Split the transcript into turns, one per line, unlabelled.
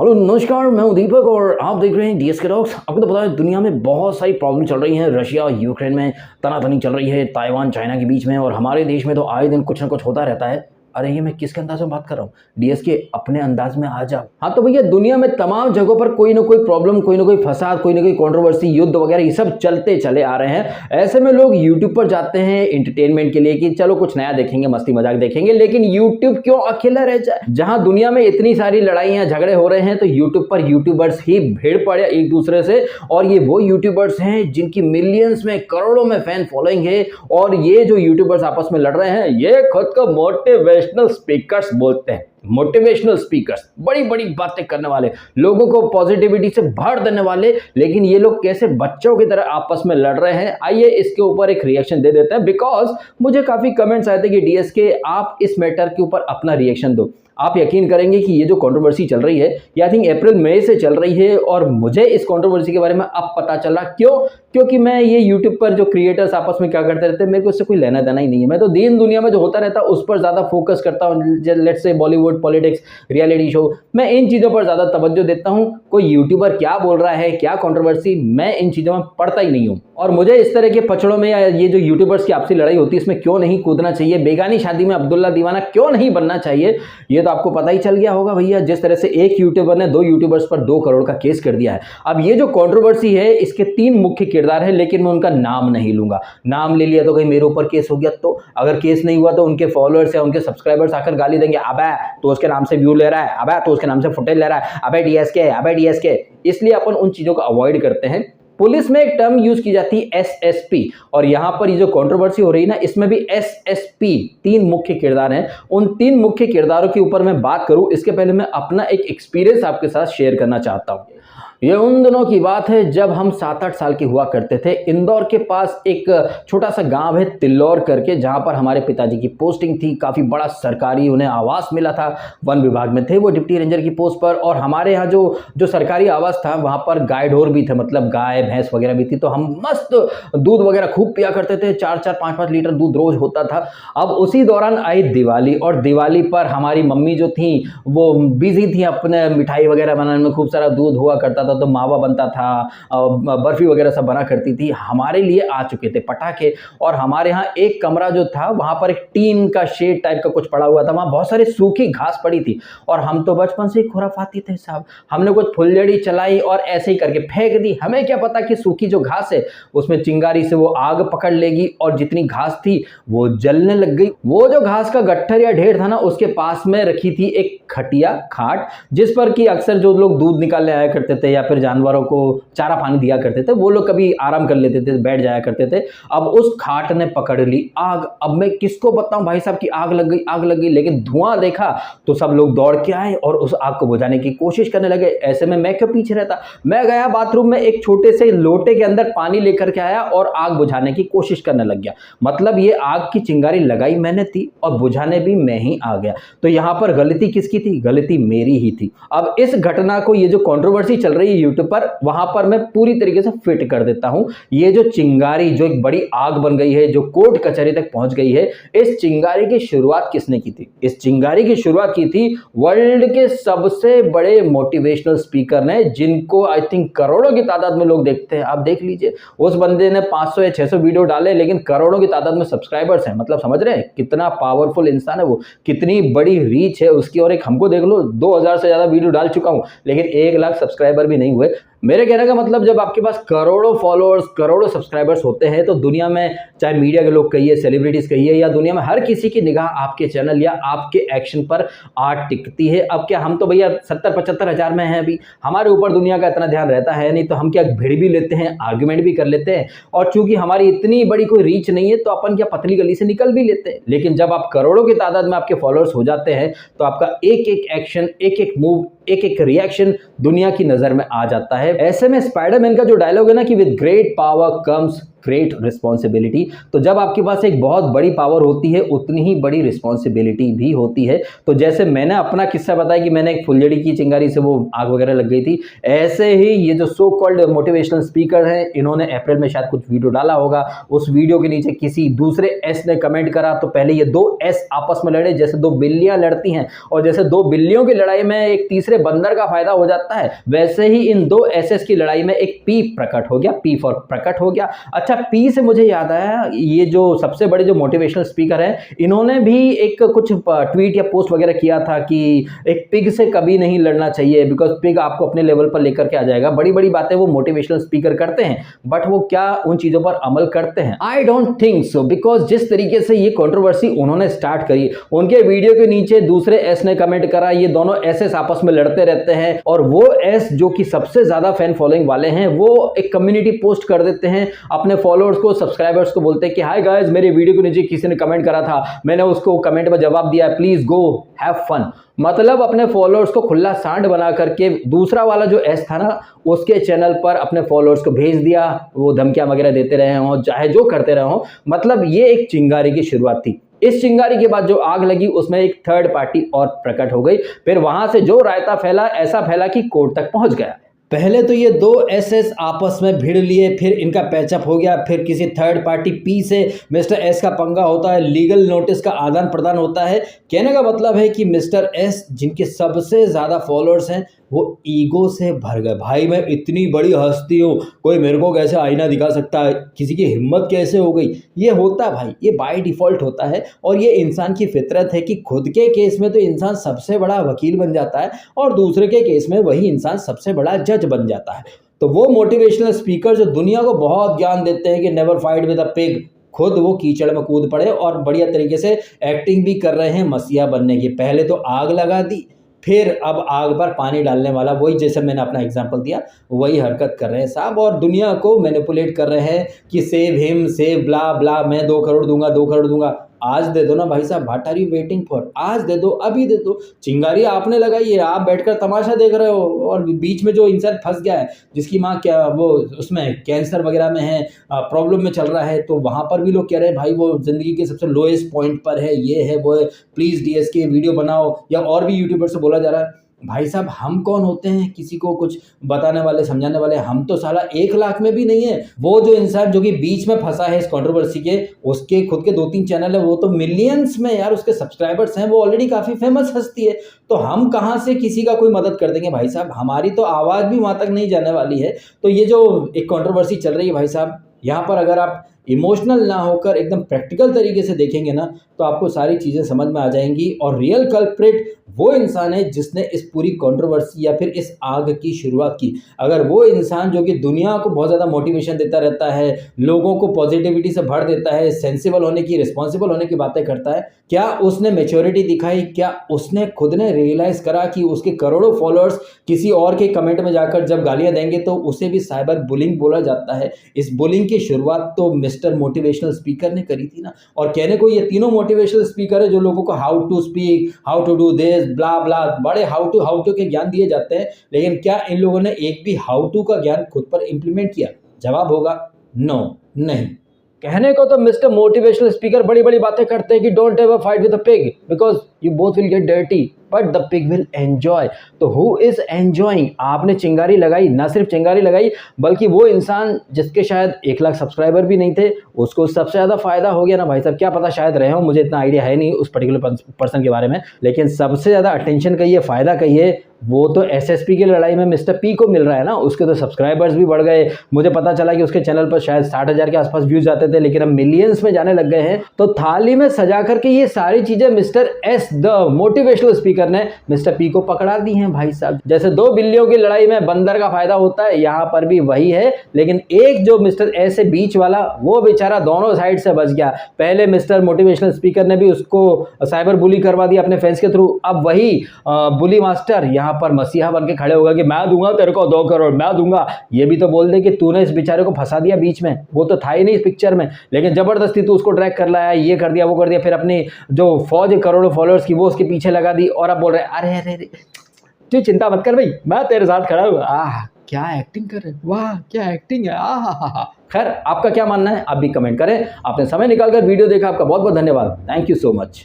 Hello नमस्कार, मैं हूं दीपक और आप देख रहे हैं डीएसके टॉक्स। आपको तो पता है दुनिया में बहुत सारी प्रॉब्लम चल रही हैं। रशिया यूक्रेन में तनातनी चल रही है, ताइवान चाइना के बीच में, और हमारे देश में तो आए दिन कुछ ना कुछ होता रहता है। अरे ये मैं किसके अंदाज में बात कर रहा हूँ? डीएसके अपने अंदाज में आ जाओ। हाँ तो भैया, दुनिया में तमाम जगहों पर कोई ना कोई प्रॉब्लम, कोई ना कोई फसाद, कोई ना कोई कंट्रोवर्सी, युद्ध वगैरह ये सब चलते चले आ रहे हैं। ऐसे में लोग यूट्यूब पर जाते हैं एंटरटेनमेंट के लिए कि चलो कुछ नया देखेंगे, मस्ती मजाक देखेंगे। लेकिन यूट्यूब क्यों अकेला रह जाए? जहां दुनिया में इतनी सारी लड़ाइयां झगड़े हो रहे हैं तो यूट्यूब पर यूट्यूबर्स ही भिड़ पड़े एक दूसरे से। और ये वो यूट्यूबर्स हैं जिनकी मिलियंस में, करोड़ों में फैन फॉलोइंग है। और ये जो यूट्यूबर्स आपस में लड़ रहे हैं, ये खुद को मोटिवेशनल स्पीकर बोलते हैं। मोटिवेशनल स्पीकर्स, बड़ी बड़ी बातें करने वाले, लोगों को पॉजिटिविटी से भर देने वाले। लेकिन ये लोग कैसे बच्चों की तरह आपस में लड़ रहे हैं, आइए इसके ऊपर एक रिएक्शन दे देते हैं। बिकॉज मुझे काफी कमेंट्स आए थे कि डीएसके आप इस मैटर के ऊपर अपना रिएक्शन दो। आप यकीन करेंगे कि ये जो कंट्रोवर्सी चल रही है, ये आई थिंक अप्रैल मई से चल रही है। और मुझे इस कंट्रोवर्सी के बारे में अब पता चला। क्यों? क्योंकि मैं ये यूट्यूब पर जो क्रिएटर्स आपस में क्या करते रहते हैं, मेरे को इससे कोई लेना देना ही नहीं है। मैं तो दीन दुनिया में जो होता रहता है उस पर ज्यादा फोकस करता हूँ। Let's say Bollywood, politics, reality show, मैं इन चीजों पर ज्यादा तवज्जो देता हूँ। कोई यूट्यूबर क्या बोल रहा है, क्या कंट्रोवर्सी, मैं इन चीजों में पढ़ता ही नहीं हूँ। और मुझे इस तरह के पचड़ों में, या ये जो यूट्यूबर्स की आपसी लड़ाई होती है, इसमें क्यों नहीं कूदना चाहिए, बेगानी शादी में अब्दुल्ला दीवाना क्यों नहीं बनना चाहिए, ये तो आपको पता ही चल गया होगा भैया। जिस तरह से एक यूट्यूबर ने 2 यूट्यूबर्स पर 2 करोड़ का केस कर दिया है। अब ये जो कंट्रोवर्सी है, इसके 3 मुख्य किरदार है, लेकिन मैं उनका नाम नहीं लूंगा। नाम ले लिया तो कहीं मेरे ऊपर केस हो गया, तो अगर केस नहीं हुआ तो उनके फॉलोअर्स या उनके सब्सक्राइबर्स आकर गाली देंगे, अबे तो उसके नाम से व्यू ले रहा है, अबे तो उसके नाम से फुटेज ले रहा है, अबे डीएसके, अबे डीएसके। इसलिए अपन उन चीजों को अवॉइड करते हैं। पुलिस में एक टर्म यूज की जाती है एसएसपी, और यहां पर ये जो कंट्रोवर्सी हो रही है ना, इसमें भी एसएसपी 3 मुख्य किरदार हैं। उन 3 मुख्य किरदारों के ऊपर मैं बात करूं, इसके पहले मैं अपना एक एक्सपीरियंस आपके साथ शेयर करना चाहता हूं। ये उन दिनों की बात है जब हम 7-8 साल के हुआ करते थे। इंदौर के पास एक छोटा सा गांव है तिल्लौर करके, जहां पर हमारे पिताजी की पोस्टिंग थी। काफी बड़ा सरकारी उन्हें आवास मिला था, वन विभाग में थे वो डिप्टी रेंजर की पोस्ट पर। और हमारे यहाँ जो सरकारी आवास था, वहां पर गाय ढोर भी थे, मतलब गाय भैंस वगैरह भी थी। तो हम मस्त दूध वगैरह खूब पिया करते थे, 4-4, 5-5 लीटर दूध रोज होता था। अब उसी दौरान आई दिवाली, और दिवाली पर हमारी मम्मी जो थी वो बिजी थी अपने मिठाई वगैरह बनाने में, खूब सारा दूध हुआ करता था, तो मावा बनता था, बर्फी वगैरह सब बना करती थी। हमारे लिए आ चुके थे पटाखे। और हमारे यहाँ एक कमरा जो था, वहां पर एक टीन का शेड टाइप का कुछ पड़ा हुआ था, वहां बहुत सारी सूखी घास पड़ी थी। और हम तो बचपन से ही खुराफाती थे साहब, हमने कुछ फुलझड़ी चलाई और ऐसे ही करके फेंक दी। हमें क्या पता कि सूखी जो घास है उसमें चिंगारी से वो आग पकड़ लेगी, और जितनी घास थी वो जलने लग गई। वो जो घास का गट्ठर या ढेर था ना, उसके पास में रखी थी एक खटिया, खाट, जिस पर कि अक्सर जो लोग दूध निकालने आया करते थे या फिर जानवरों को चारा पानी दिया करते थे, वो लोग कभी आराम कर लेते थे, बैठ जाया करते थे। अब उस खाट ने पकड़ ली आग। अब मैं किसको बताऊं भाई साहब कि आग लग गई, आग लग गई। लेकिन धुआं देखा तो सब लोग दौड़ के आए और उस आग को बुझाने की कोशिश करने लगे। ऐसे में मैं क्यों पीछे रहता, मैं गया बाथरूम में, एक छोटे से लोटे के अंदर पानी लेकर के आया और आग बुझाने की कोशिश करने लग गया। मतलब ये आग की चिंगारी लगाई मैंने थी और बुझाने भी मैं ही आ गया। तो यहां पर गलती किसकी थी? गलती मेरी ही थी। अब इस घटना को, ये जो कंट्रोवर्सी चल रही है यूट्यूब पर, वहां पर मैं पूरी तरीके से फिट कर देता हूं। ये जो चिंगारी, जो एक बड़ी आग बन गई है, जो कोर्ट कचहरी तक पहुंच गई है, इस चिंगारी की शुरुआत किसने की थी? इस चिंगारी की शुरुआत की थी वर्ल्ड के सबसे बड़े मोटिवेशनल स्पीकर ने, जिनको आई थिंक करोड़ों की तादाद में लोग देखते हैं। आप देख लीजिए, उस बंदे ने 500 या 600 वीडियो डाले, लेकिन करोड़ों की तादाद में सब्सक्राइबर्स हैं। मतलब समझ रहे हैं कितना पावरफुल इंसान है वो, कितनी बड़ी रीच है उसकी। और एक हमको देख लो, 2000 से ज्यादा वीडियो डाल चुका हूं, लेकिन 1 लाख सब्सक्राइबर भी नहीं हुए। मेरे कहने का मतलब, जब आपके पास करोड़ों फॉलोअर्स, करोड़ों सब्सक्राइबर्स होते हैं, तो दुनिया में चाहे मीडिया के लोग कहिए, सेलिब्रिटीज कहिए, या दुनिया में हर किसी की निगाह आपके चैनल या आपके एक्शन पर आ टिकती है। अब क्या, हम तो भैया 70-75 हजार में हैं अभी, हमारे ऊपर दुनिया का इतना ध्यान रहता है नहीं, तो हम क्या भिड़ भी लेते हैं, आर्ग्यूमेंट भी कर लेते हैं। और चूंकि हमारी इतनी बड़ी कोई रीच नहीं है, तो अपन क्या पतली गली से निकल भी लेते हैं। लेकिन जब आप करोड़ों की तादाद में आपके फॉलोअर्स हो जाते हैं, तो आपका एक एक एक्शन, एक एक मूव, एक एक रिएक्शन दुनिया की नजर में आ जाता है। ऐसे में स्पाइडरमैन का जो डायलॉग है ना कि with great power comes great responsibility, तो जब आपके पास एक बहुत बड़ी पावर होती है, उतनी ही बड़ी रिस्पॉन्सिबिलिटी भी होती है। तो जैसे मैंने अपना किस्सा बताया कि मैंने एक फुलझड़ी की चिंगारी से वो आग वगैरह लग गई थी, ऐसे ही ये जो सो कॉल्ड मोटिवेशनल स्पीकर हैं, इन्होंने अप्रैल में शायद कुछ वीडियो डाला होगा। उस वीडियो के नीचे किसी दूसरे एस ने कमेंट करा, तो पहले ये 2 एस आपस में लड़े, जैसे 2 बिल्लियां लड़ती हैं, और जैसे 2 बिल्लियों की लड़ाई में एक तीसरे तीसरे बंदर का फायदा हो जाता है, वैसे ही इन दो एसएस की लड़ाई में एक पी प्रकट हो गया, पी फॉर प्रकट हो गया। अच्छा, पी से मुझे याद आया, ये जो सबसे बड़े जो मोटिवेशनल स्पीकर हैं, इन्होंने भी एक कुछ ट्वीट या पोस्ट वगैरह किया था कि एक पिग से कभी नहीं लड़ना चाहिए, बिकॉज पिग आपको अपने लेवल पर लेकर के आ जाएगा। बड़ी बड़ी बातें वो मोटिवेशनल स्पीकर करते हैं, बट वो क्या उन चीजों पर अमल करते हैं? I don't think so, because जिस तरीके से ये कंट्रोवर्सी उन्होंने स्टार्ट करी, उनके वीडियो के नीचे दूसरे एस ने कमेंट करा ये दोनों एस आपस में लड़ते रहते हैं, और वो एस जो कि सबसे ज्यादा फैन फॉलोइंग वाले हैं, वो एक कम्युनिटी पोस्ट कर देते हैं, अपने फॉलोअर्स को, सब्सक्राइबर्स को बोलते हैं कि हाय गाइस, मेरे वीडियो के नीचे किसी ने कमेंट करा था, मैंने उसको कमेंट में जवाब दिया, प्लीज गो हैव फन। मतलब अपने फॉलोअर्स को खुला सांड बना करके दूसरा वाला जो एस था ना, उसके चैनल पर अपने फॉलोअर्स को भेज दिया, वो धमकियां वगैरह देते रहे हों, चाहे जो करते रहे हों। मतलब ये एक चिंगारी की शुरुआत थी। इस चिंगारी के बाद जो आग लगी उसमें एक थर्ड पार्टी और प्रकट हो गई, फिर वहां से जो रायता फैला, ऐसा फैला कि कोर्ट तक पहुंच गया। पहले तो ये दो एसएस आपस में भिड़ लिए, फिर इनका पैचअप हो गया, फिर किसी थर्ड पार्टी पी से मिस्टर एस का पंगा होता है, लीगल नोटिस का आदान प्रदान होता है। कहने का मतलब है कि मिस्टर एस, जिनके सबसे ज़्यादा फॉलोअर्स हैं, वो ईगो से भर गए। भाई मैं इतनी बड़ी हस्ती हूँ, कोई मेरे को कैसे आईना दिखा सकता है, किसी की हिम्मत कैसे हो गई? ये होता है भाई, ये बाय डिफ़ॉल्ट होता है, और ये इंसान की फितरत है कि खुद के केस में तो इंसान सबसे बड़ा वकील बन जाता है, और दूसरे के केस में वही इंसान सबसे बड़ा जज बन जाता है। तो वो मोटिवेशनल स्पीकर जो दुनिया को बहुत ज्ञान देते हैं कि never fight with a pig, खुद वो कीचड़ में कूद पड़े और बढ़िया तरीके से एक्टिंग भी कर रहे हैं मसीहा बनने की। पहले तो आग लगा दी, फिर अब आग पर पानी डालने वाला, वही जैसे मैंने अपना एग्जांपल दिया, वही हरकत कर रहे हैं साहब, और दुनिया को मैनिपुलेट कर रहे हैं कि सेव हिम, सेव ब्ला ब्ला, मैं 2 करोड़ दूंगा, 2 करोड़ दूंगा। आज दे दो ना भाई साहब, what are you waiting for? आज दे दो, अभी दे दो। चिंगारी आपने लगाई है, आप बैठकर तमाशा देख रहे हो, और बीच में जो इंसान फंस गया है, जिसकी माँ क्या वो उसमें कैंसर वगैरह में है, प्रॉब्लम में चल रहा है, तो वहाँ पर भी लोग कह रहे हैं भाई वो ज़िंदगी के सबसे लोएस्ट पॉइंट पर है, ये है वो है, प्लीज़ डीएसके वीडियो बनाओ, या और भी यूट्यूबर से बोला जा रहा है। भाई साहब हम कौन होते हैं किसी को कुछ बताने वाले, समझाने वाले? हम तो साला 1 लाख में भी नहीं है। वो जो इंसान जो कि बीच में फंसा है इस कंट्रोवर्सी के, उसके खुद के 2-3 चैनल है, वो तो मिलियंस में यार उसके सब्सक्राइबर्स हैं, वो ऑलरेडी काफ़ी फेमस हस्ती है। तो हम कहाँ से किसी का कोई मदद कर देंगे भाई साहब? हमारी तो आवाज़ भी वहाँ तक नहीं जाने वाली है। तो ये जो एक कंट्रोवर्सी चल रही है भाई साहब, यहाँ पर अगर आप इमोशनल ना होकर एकदम प्रैक्टिकल तरीके से देखेंगे ना, तो आपको सारी चीज़ें समझ में आ जाएंगी। और रियल कल्प्रिट वो इंसान है जिसने इस पूरी कंट्रोवर्सी या फिर इस आग की शुरुआत की। अगर वो इंसान जो कि दुनिया को बहुत ज़्यादा मोटिवेशन देता रहता है, लोगों को पॉजिटिविटी से भर देता है, सेंसिबल होने की, रिस्पॉन्सिबल होने की बातें करता है, क्या उसने मैच्योरिटी दिखाई? क्या उसने खुद ने रियलाइज़ करा कि उसके करोड़ों फॉलोअर्स किसी और के कमेंट में जाकर जब गालियाँ देंगे तो उसे भी साइबर बुलिंग बोला जाता है? इस बुलिंग की शुरुआत तो मिस्टर मोटिवेशनल स्पीकर ने करी थी ना। और कहने को ये तीनों मोटिवेशनल स्पीकर है जो लोगों को how to speak, how to do this, blah blah, बड़े हाउ टू के ज्ञान दिए जाते हैं, लेकिन क्या इन लोगों ने एक भी हाउ टू का ज्ञान खुद पर इंप्लीमेंट किया? जवाब होगा नो, नहीं। कहने को तो मिस्टर मोटिवेशनल स्पीकर बड़ी बड़ी बातें करते हैं कि don't ever fight with a pig because you both will get dirty, but the pig will enjoy. तो हु इज एंजॉइंग? आपने चिंगारी लगाई, ना सिर्फ चिंगारी लगाई, बल्कि वो इंसान जिसके शायद 1 लाख सब्सक्राइबर भी नहीं थे, उसको सबसे ज़्यादा फायदा हो गया ना भाई साहब। क्या पता शायद रहे हो, मुझे इतना आइडिया है नहीं उस पर्टिकुलर पर्सन के बारे में, लेकिन सबसे ज़्यादा अटेंशन कहिए, फ़ायदा कहिए, वो तो एसएसपी की लड़ाई में मिस्टर पी को मिल रहा है ना। उसके तो सब्सक्राइबर्स भी बढ़ गए, मुझे पता चला कि उसके चैनल पर शायद 60,000 के आसपास व्यूज आते थे, लेकिन अब मिलियंस में जाने लग गए हैं। तो थाली में सजा करके ये सारी चीज़ें mister S the motivational speaker ने मिस्टर पी को पकड़ा दी हैं भाई साहब। जैसे 2 बिल्लियों की लड़ाई में बंदर का फायदा होता है, यहाँ पर भी वही है, लेकिन एक जो मिस्टर एस है बीच वाला, वो बेचारा दोनों साइड से बच गया। पहले मिस्टर मोटिवेशनल स्पीकर ने भी उसको साइबर बुली करवा दिया अपने फैंस के थ्रू, अब वही बुली मास्टर यहाँ पर मसीहा बन के खड़े होगा कि मैं दूंगा तेरे को 2 करोड़, मैं दूंगा। ये भी तो बोल दे कि तूने इस बेचारे को फंसा दिया बीच में, वो तो था ही नहीं इस पिक्चर में, लेकिन जबरदस्ती तू उसको ट्रैक कर लाया, ये कर दिया, वो कर दिया, फिर अपनी जो फौज करोड़ों फॉलोअर्स की वो उसके पीछे लगा दी, और अब बोल रहे अरे अरे अरे तू चिंता मत कर भाई, मैं तेरे साथ खड़ा हूँ। क्या एक्टिंग कर रहे, वाह क्या एक्टिंग है। खैर आपका क्या मानना है, आप भी कमेंट करें। आपने समय निकालकर वीडियो देखा, आपका बहुत बहुत धन्यवाद। Thank you so much.